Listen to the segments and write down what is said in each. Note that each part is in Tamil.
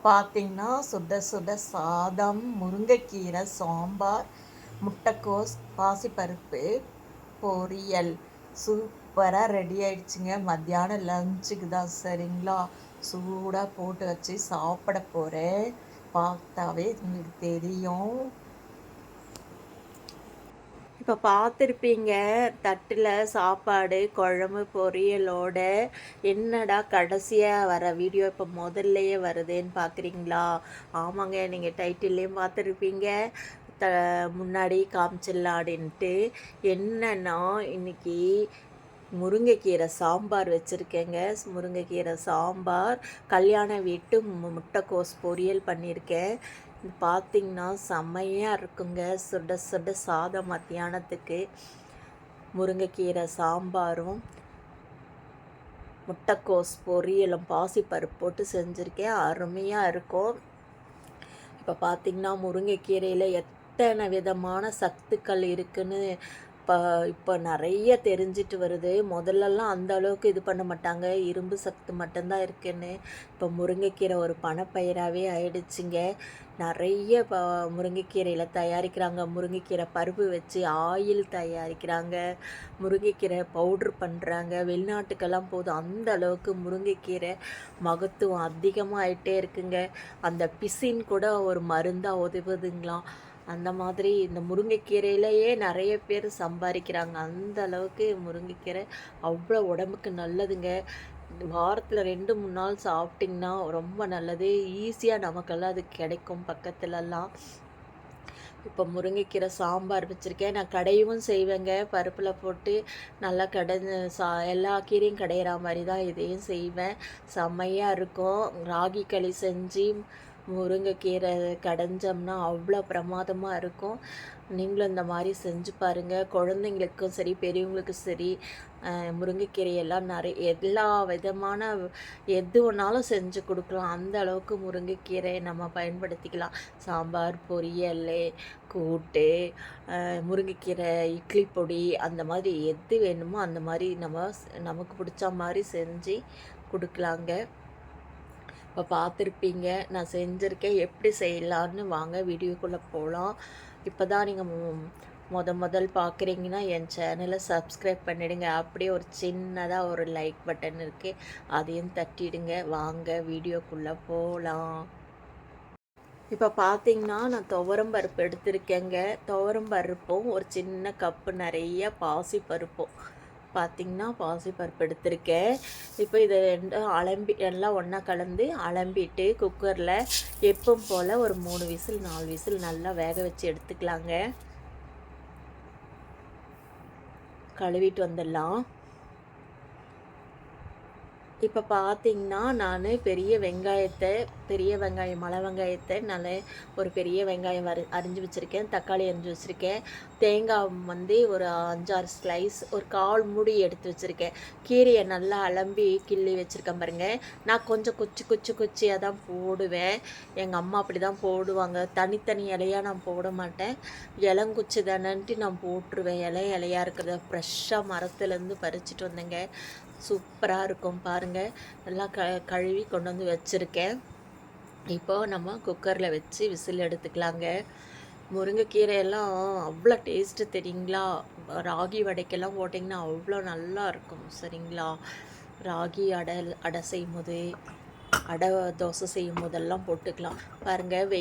பார்த்தீங்கன்னா சுட சுட சாதம், முருங்கைக்கீரை சாம்பார், முட்டைக்கோஸ், பாசிப்பருப்பு பொரியல் சூப்பராக ரெடி ஆயிடுச்சுங்க. மத்தியானம் லஞ்சுக்கு தான். சரிங்களா? சூடாக போட்டு வச்சு சாப்பிட போகிறேன். பார்த்தாவே உங்களுக்கு தெரியும். இப்போ பார்த்துருப்பீங்க, தட்டில் சாப்பாடு குழம்பு பொரியலோட என்னடா கடைசியாக வர வீடியோ இப்போ முதல்லையே வருதுன்னு பார்க்குறீங்களா? ஆமாங்க, நீங்கள் டைட்டில்லையும் பார்த்துருப்பீங்க, முன்னாடி காமிச்சிடலாடின்ட்டு. என்னன்னா இன்னைக்கு முருங்கைக்கீரை சாம்பார் வச்சுருக்கேங்க. முருங்கைக்கீரை சாம்பார், கல்யாண வீட்டு முட்டைக்கோஸ் பொரியல் பண்ணியிருக்கேன். பார்த்திங்கன்னா செம்மையாக இருக்குங்க. சுட சுட சாதம் மத்தியானத்துக்கு முருங்கைக்கீரை சாம்பாரும் முட்டைக்கோஸ் பொரியலும் பாசிப்பருப்பு போட்டு செஞ்சுருக்கேன். அருமையாக இருக்கும். இப்போ பார்த்திங்கன்னா முருங்கைக்கீரையில் எத்தனை விதமான சத்துக்கள் இருக்குன்னு இப்போ நிறைய தெரிஞ்சிட்டு வருது. முதல்லலாம் அந்த அளவுக்கு இது பண்ண மாட்டாங்க, இரும்பு சத்து மட்டும்தான் இருக்குன்னு. இப்போ முருங்கைக்கீரை ஒரு பணப்பயிராகவே ஆயிடுச்சுங்க. நிறைய இப்போ முருங்கைக்கீரையில் தயாரிக்கிறாங்க. முருங்கைக்கீரை பருப்பு வச்சு ஆயில் தயாரிக்கிறாங்க, முருங்கைக்கீரை பவுட்ரு பண்ணுறாங்க. வெளிநாட்டுக்கெல்லாம் போகுது. அந்த அளவுக்கு முருங்கைக்கீரை மகத்துவம் அதிகமாக ஆகிட்டே இருக்குங்க. அந்த பிசின் கூட ஒரு மருந்தாக உதவுதுங்களாம். அந்த மாதிரி இந்த முருங்கைக்கீரையிலையே நிறைய பேர் சம்பாதிக்கிறாங்க. அந்த அளவுக்கு முருங்கைக்கீரை அவ்வளோ உடம்புக்கு நல்லதுங்க. வாரத்தில் 2-3 நாள் சாப்பிட்டிங்கன்னா ரொம்ப நல்லது. ஈஸியாக நமக்கெல்லாம் அது கிடைக்கும் பக்கத்துலலாம். இப்போ முருங்கைக்கீரை சாம்பார் வச்சுருக்கேன். நான் கடையும் செய்வேங்க. பருப்பில் போட்டு நல்லா எல்லா கீரையும் கடையிற மாதிரி தான் இதையும் செய்வேன். செம்மையாக இருக்கும். ராகி களி செஞ்சு முருங்கைக்கீரை கடைஞ்சோம்னா அவ்வளோ பிரமாதமாக இருக்கும். நீங்களும் இந்த மாதிரி செஞ்சு பாருங்கள். குழந்தைங்களுக்கும் சரி பெரியவங்களுக்கும் சரி முருங்கைக்கீரையெல்லாம் எல்லா விதமான எது ஒன்றாலும் செஞ்சு கொடுக்கலாம். அந்த அளவுக்கு முருங்கைக்கீரையை நம்ம பயன்படுத்திக்கலாம். சாம்பார், பொரியல், கூட்டு, முருங்கைக்கீரை இட்லி பொடி, அந்த மாதிரி எது வேணுமோ அந்த மாதிரி நமக்கு பிடிச்ச மாதிரி செஞ்சு கொடுக்கலாங்க. இப்போ பார்த்துருப்பீங்க, நான் செஞ்சுருக்கேன். எப்படி செய்யலான்னு வாங்க வீடியோக்குள்ளே போகலாம். இப்போ தான் நீங்கள் முதல் பார்க்குறீங்கன்னா என் சேனலை சப்ஸ்கிரைப் பண்ணிவிடுங்க. அப்படியே ஒரு சின்னதாக ஒரு லைக் பட்டன் இருக்குது, அதையும் தட்டிடுங்க. வாங்க வீடியோக்குள்ளே போகலாம். இப்போ பார்த்தீங்கன்னா நான் துவரம் பருப்பு எடுத்திருக்கேங்க. துவரம் பருப்பும் ஒரு சின்ன கப்பு நிறைய பாசி பருப்பும் பார்த்திங்கன்னா பாசிப்பருப்பு எடுத்திருக்கேன். இப்போ இதை எல்லாம் ஒன்றா கலந்து அலம்பிட்டு குக்கரில் எப்பவும் போல் ஒரு 3 விசில் 4 விசில் நல்லா வேக வச்சு எடுத்துக்கலாங்க. கழுவிட்டு வந்துடலாம். இப்போ பார்த்திங்கன்னா நான் பெரிய வெங்காயம் மலை வெங்காயத்தை நல்ல ஒரு பெரிய வெங்காயம் அரிஞ்சு வச்சுருக்கேன். தக்காளி அரிஞ்சு வச்சுருக்கேன். தேங்காய் ஒரு 5-6 ஸ்லைஸ், ஒரு 1/4 மூடி எடுத்து வச்சுருக்கேன். கீரையை நல்லா அலம்பி கிள்ளி வச்சுருக்கேன் பாருங்கள். நான் கொஞ்சம் குச்சியாக தான் போடுவேன். எங்கள் அம்மா அப்படி தான் போடுவாங்க. தனித்தனி இலையாக நான் போட மாட்டேன். இளங்குச்சி தானன்ட்டு நான் போட்டுருவேன். இலையாக இருக்கிறத ஃப்ரெஷ்ஷாக மரத்துலேருந்து பறிச்சிட்டு வந்தேங்க. சூப்பராக இருக்கும் பாருங்கள். எல்லாம் கழுவி கொண்டு வந்து வச்சுருக்கேன். இப்போது நம்ம குக்கரில் வச்சு விசில் எடுத்துக்கலாங்க. முருங்கைக்கீரையெல்லாம் அவ்வளோ டேஸ்ட்டு தெரியுங்களா? ராகி வடைக்கெல்லாம் போட்டிங்கன்னா அவ்வளோ நல்லா இருக்கும். சரிங்களா? ராகி அடை செய்யும் போது, அடை தோசை செய்யும் போதெல்லாம் போட்டுக்கலாம். பாருங்கள்,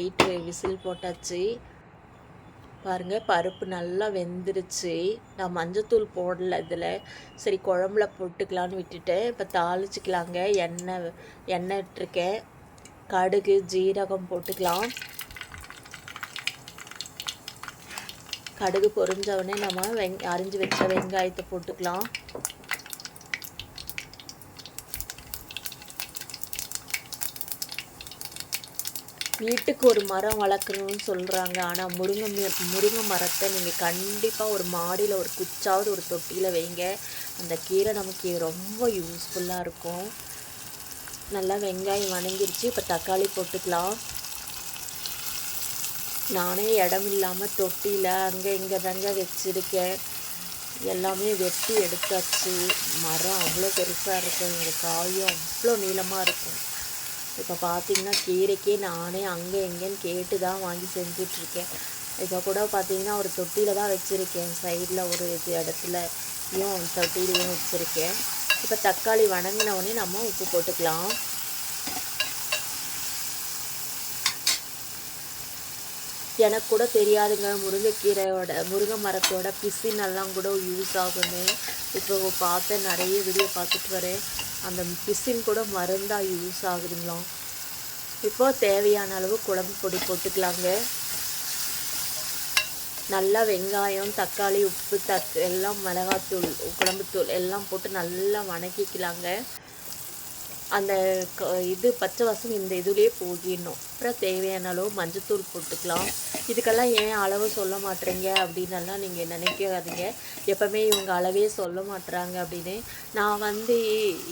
விசில் போட்டாச்சு. பாருங்கள், பருப்பு நல்லா வெந்துருச்சு. நான் மஞ்சத்தூள் போடல இதில். சரி, குழம்புல போட்டுக்கலான்னு விட்டுட்டேன். இப்போ தாளிச்சிக்கலாங்க. எண்ணெய் விட்டுருக்கேன். கடுகு ஜீரகம் போட்டுக்கலாம். கடுகு பொரிஞ்சவுடனே நம்ம அரிஞ்சு வச்ச வெங்காயத்தை போட்டுக்கலாம். வீட்டுக்கு ஒரு மரம் வளர்க்கணும்னு சொல்கிறாங்க. ஆனால் முருங்கை மரத்தை நீங்கள் கண்டிப்பாக ஒரு மாடியில் ஒரு குச்சாவது ஒரு தொட்டியில் வைங்க. அந்த கீரை நமக்கு ரொம்ப யூஸ்ஃபுல்லாக இருக்கும். நல்லா வெங்காயம் வணங்கிருச்சு. இப்போ தக்காளி போட்டுக்கலாம். நானே இடம் இல்லாமல் தொட்டியில் அங்கே இங்கே தாங்க வச்சுருக்கேன். எல்லாமே வெட்டி எடுத்தாச்சு. மரம் அவ்வளோ பெருசாக இருக்கும். எங்கள் காயும் அவ்வளோ நீளமாக இருக்கும். இப்போ பார்த்தீங்கன்னா கீரைக்கே நானே அங்கே எங்கேன்னு கேட்டு தான் வாங்கி செஞ்சிட்ருக்கேன். இப்போ கூட பார்த்தீங்கன்னா ஒரு தொட்டியில் தான் வச்சுருக்கேன். சைடில் ஒரு இடத்துலையும் தொட்டிலையும் வச்சுருக்கேன். இப்போ தக்காளி வணங்கினவுடனே நம்ம உப்பு போட்டுக்கலாம். எனக்கு கூட தெரியாதுங்க முருங்கை மரத்தோட பிசினெல்லாம் கூட யூஸ் ஆகுன்னு. இப்போ பார்த்தேன், நிறைய வீடியோ பார்த்துட்டு வரேன். அந்த பிசின் கூட மருந்தாக யூஸ் ஆகுதுங்களாம். இப்போ தேவையான அளவு குழம்பு பொடி போட்டுக்கலாங்க. நல்லா வெங்காயம், தக்காளி, உப்பு, எல்லாம் மிளகாத்தூள், குழம்புத்தூள் எல்லாம் போட்டு நல்லா வணக்கிக்கலாங்க. அந்த இது பச்சை வாசம் இந்த இதுலேயே போகிடணும். அப்புறம் தேவையான அளவு மஞ்சத்தூள் போட்டுக்கலாம். இதுக்கெல்லாம் ஏன் அளவு சொல்ல மாட்டேறீங்க அப்படின்னெல்லாம் நீங்கள் நினைக்காதீங்க. எப்போவுமே இவங்க அளவே சொல்ல மாட்டுறாங்க அப்படின்னு. நான்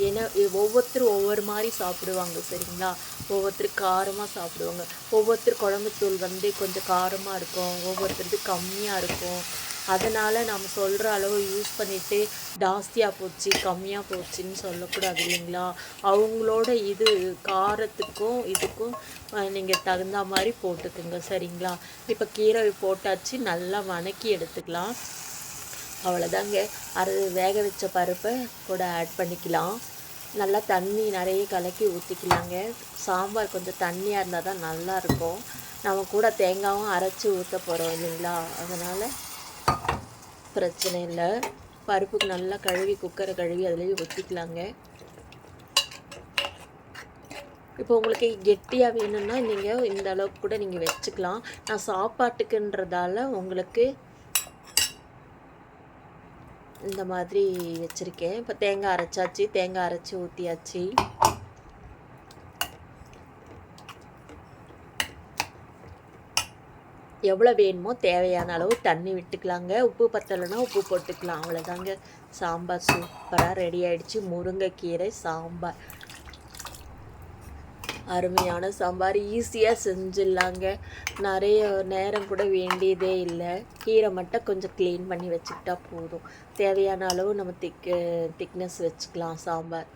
என்ன ஒவ்வொருத்தரும் ஒவ்வொரு மாதிரி சாப்பிடுவாங்க சரிங்களா. ஒவ்வொருத்தர் காரமாக சாப்பிடுவாங்க. ஒவ்வொருத்தர் குழம்புத்தூள் கொஞ்சம் காரமாக இருக்கும், ஒவ்வொருத்தருக்கு கம்மியாக இருக்கும். அதனால் நம்ம சொல்கிற அளவு யூஸ் பண்ணிவிட்டு ஜாஸ்தியாக போச்சு கம்மியாக போச்சுன்னு சொல்லக்கூடாது இல்லைங்களா. அவங்களோட இது காரத்துக்கும் இதுக்கும் நீங்கள் தகுந்த மாதிரி போட்டுக்குங்க சரிங்களா. இப்போ கீரை போட்டாச்சு, நல்லா வணக்கி எடுத்துக்கலாம். அவ்வளோதாங்க. வேக வச்ச பருப்பை கூட ஆட் பண்ணிக்கலாம். நல்லா தண்ணி நிறைய கலக்கி ஊற்றிக்கலாங்க. சாம்பார் கொஞ்சம் தண்ணியாக இருந்தால் தான் நல்லாயிருக்கும். நம்ம கூட தேங்காயும் அரைச்சி ஊற்ற போகிறோம் இல்லைங்களா. அதனால் பிரச்சனை இல்லை. பருப்புக்கு நல்லா கழுவி குக்கரை கழுவி அதுலேயே ஊற்றிக்கலாங்க. இப்போ உங்களுக்கு கெட்டியாக வேணும்னா நீங்கள் இந்த அளவுக்கு கூட நீங்கள் வச்சுக்கலாம். நான் சாப்பாட்டுக்குன்றதால உங்களுக்கு இந்த மாதிரி வச்சுருக்கேன். இப்போ தேங்காய் அரைச்சாச்சு, தேங்காய் அரைச்சி ஊற்றியாச்சு. எவ்வளோ வேணுமோ தேவையான அளவு தண்ணி விட்டுக்கலாங்க. உப்பு பத்தலைன்னா உப்பு போட்டுக்கலாம். அவ்வளோதாங்க. சாம்பார் சூப்பராக ரெடி ஆகிடுச்சு. முருங்கைக்கீரை சாம்பார், அருமையான சாம்பார். ஈஸியாக செஞ்சிடலாங்க. நிறைய நேரம் கூட வேண்டியதே இல்லை. கீரை மட்டும் கொஞ்சம் க்ளீன் பண்ணி வச்சுக்கிட்டா போதும். தேவையான அளவு நம்ம திக்னஸ் வச்சுக்கலாம். சாம்பார்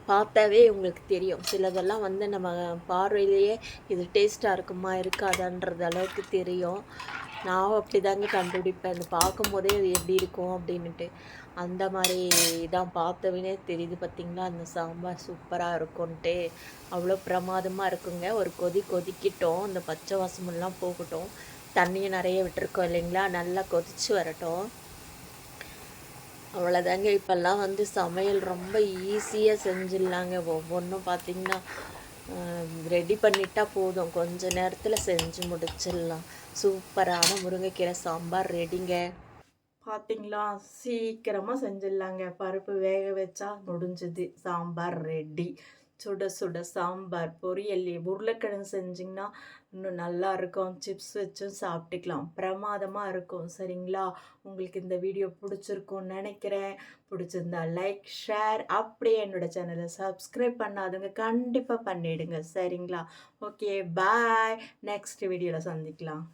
பார்த்தாவே உங்களுக்கு தெரியும். சிலதெல்லாம் நம்ம பார்வையிலேயே இது டேஸ்ட்டாக இருக்குமா இருக்காதான்றது அளவுக்கு தெரியும். நான் அப்படி தாங்க கண்டுபிடிப்பேன். அது பார்க்கும்போதே அது எப்படி இருக்கும் அப்படின்ட்டு. அந்த மாதிரி தான் பார்த்தவனே தெரியுது. பார்த்திங்களா, அந்த சாம்பார் சூப்பராக இருக்கும்ன்ட்டு. அவ்வளோ பிரமாதமாக இருக்குங்க. ஒரு கொதிக்கிட்டோம். அந்த பச்சை வாசமெல்லாம் போகட்டும். தண்ணியை நிறைய விட்டுருக்கோம் இல்லைங்களா. நல்லா கொதித்து வரட்டும். அவ்வளோதாங்க. இப்போல்லாம் சமையல் ரொம்ப ஈஸியாக செஞ்சிடலாங்க. ஒவ்வொன்றும் பார்த்திங்கன்னா ரெடி பண்ணிட்டா போதும், கொஞ்ச நேரத்தில் செஞ்சு முடிச்சிடலாம். சூப்பரான முருங்கைக்கீரை சாம்பார் ரெடிங்க. பார்த்திங்களா, சீக்கிரமாக செஞ்சிடலாங்க. பருப்பு வேக வச்சா முடிஞ்சுது, சாம்பார் ரெடி. சுட சுட சாம்பார், பொரியல், உருளைக்கிழங்கு செஞ்சிங்கன்னா இன்னும் நல்லா இருக்கும். சிப்ஸ் வச்சும் சாப்பிட்டுக்கலாம். பிரமாதமாக இருக்கும் சரிங்களா. உங்களுக்கு இந்த வீடியோ பிடிச்சிருக்கும்னு நினைக்கிறேன். பிடிச்சிருந்தா லைக், ஷேர், அப்படியே என்னோடய சேனலை சப்ஸ்கிரைப் பண்ணாதவங்க கண்டிப்பாக பண்ணிவிடுங்க சரிங்களா. ஓகே, பாய். நெக்ஸ்ட் வீடியோவில் சந்திக்கலாம்.